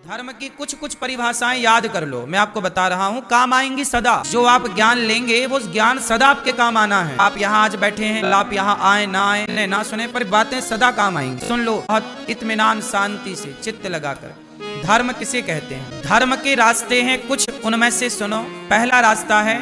धर्म की कुछ कुछ परिभाषाएं याद कर लो, मैं आपको बता रहा हूँ, काम आएंगी सदा। जो आप ज्ञान लेंगे वो ज्ञान सदा आपके काम आना है। आप यहाँ आज बैठे हैं, आप यहाँ आए ना आए ना सुने, पर बातें सदा काम आएंगी। सुन लो बहुत इत्मीनान शांति से चित्त लगाकर। धर्म किसे कहते हैं? धर्म के रास्ते हैं कुछ, उनमें से सुनो। पहला रास्ता है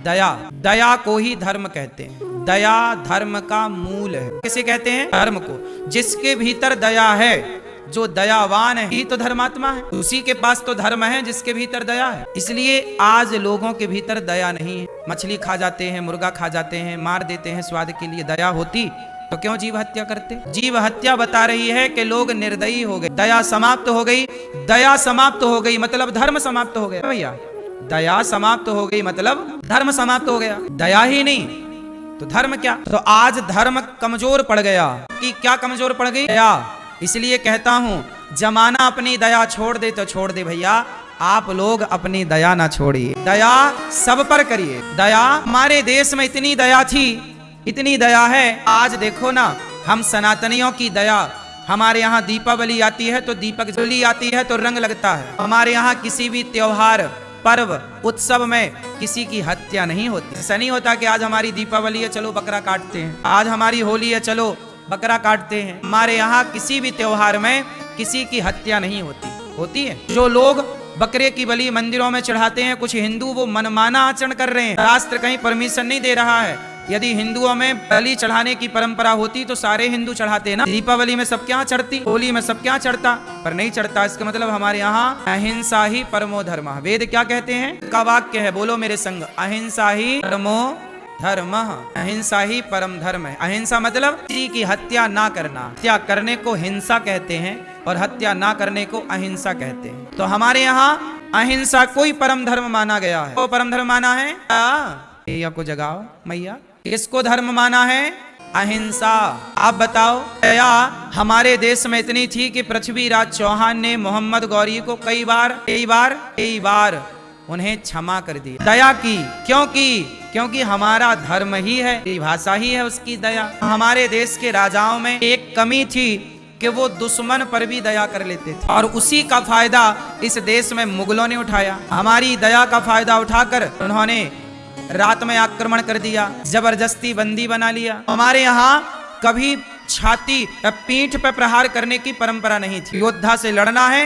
दया। दया को ही धर्म कहते हैं। दया धर्म का मूल है। किसे कहते हैं? धर्म को। जिसके भीतर दया है, जो दयावान है, ही तो धर्मात्मा है। उसी के पास तो धर्म है जिसके भीतर दया है। इसलिए आज लोगों के भीतर दया नहीं है। मछली खा जाते हैं, मुर्गा खा जाते हैं, मार देते हैं स्वाद के लिए। दया होती तो क्यों जीव हत्या करते? जीव हत्या बता रही है कि लोग निर्दयी हो गए, दया समाप्त हो गई। दया समाप्त हो गई मतलब धर्म समाप्त हो गया भैया। दया समाप्त हो गई मतलब धर्म समाप्त हो गया। दया ही नहीं तो धर्म क्या? तो आज धर्म कमजोर पड़ गया। कि क्या कमजोर पड़ गई? दया। इसलिए कहता हूं, जमाना अपनी दया छोड़ दे तो छोड़ दे भैया, आप लोग अपनी दया ना छोड़िए। दया सब पर करिए। दया, हमारे देश में इतनी दया थी, इतनी दया है। आज देखो ना, हम सनातनियों की दया, हमारे यहाँ दीपावली आती है तो दीपक जली आती है तो रंग लगता है। हमारे यहाँ किसी भी त्योहार, पर्व, उत्सव में किसी की हत्या नहीं होती। ऐसा नहीं होता कि आज हमारी दीपावली है चलो बकरा काटते हैं, आज हमारी होली है चलो बकरा काटते हैं। हमारे यहाँ किसी भी त्योहार में किसी की हत्या नहीं होती। होती है? जो लोग बकरे की बलि मंदिरों में चढ़ाते हैं, कुछ हिंदू वो मनमाना आचरण कर रहे हैं। शास्त्र कहीं परमिशन नहीं दे रहा है। यदि हिंदुओं में बलि चढ़ाने की परंपरा होती तो सारे हिंदू चढ़ाते ना। दीपावली में सब क्या चढ़ती, होली में सब क्या चढ़ता, पर नहीं चढ़ता। इसका मतलब हमारे यहाँ अहिंसा ही परमो धर्म। वेद क्या कहते हैं? का वाक्य है, बोलो मेरे संग, अहिंसा ही परमो धर्म। अहिंसा ही परम धर्म है। अहिंसा मतलब किसी की हत्या ना करना। हत्या करने को हिंसा कहते हैं और हत्या ना करने को अहिंसा कहते हैं। तो हमारे यहाँ अहिंसा को ही परम धर्म माना गया है। तो परम धर्म माना है मैया को जगाओ। मैया किसको धर्म माना है? अहिंसा। आप बताओ, दया हमारे देश में इतनी थी कि पृथ्वीराज चौहान ने मोहम्मद गौरी को कई बार उन्हें क्षमा कर दिया। दया की क्यों की? क्योंकि हमारा धर्म ही है, भाषा ही है उसकी दया। हमारे देश के राजाओं में एक कमी थी कि वो दुश्मन पर भी दया कर लेते थे, और उसी का फायदा इस देश में मुगलों ने उठाया। हमारी दया का फायदा उठाकर उन्होंने रात में आक्रमण कर दिया, जबरदस्ती बंदी बना लिया। हमारे यहाँ कभी छाती या पीठ पर प्रहार करने की परंपरा नहीं थी। योद्धा से लड़ना है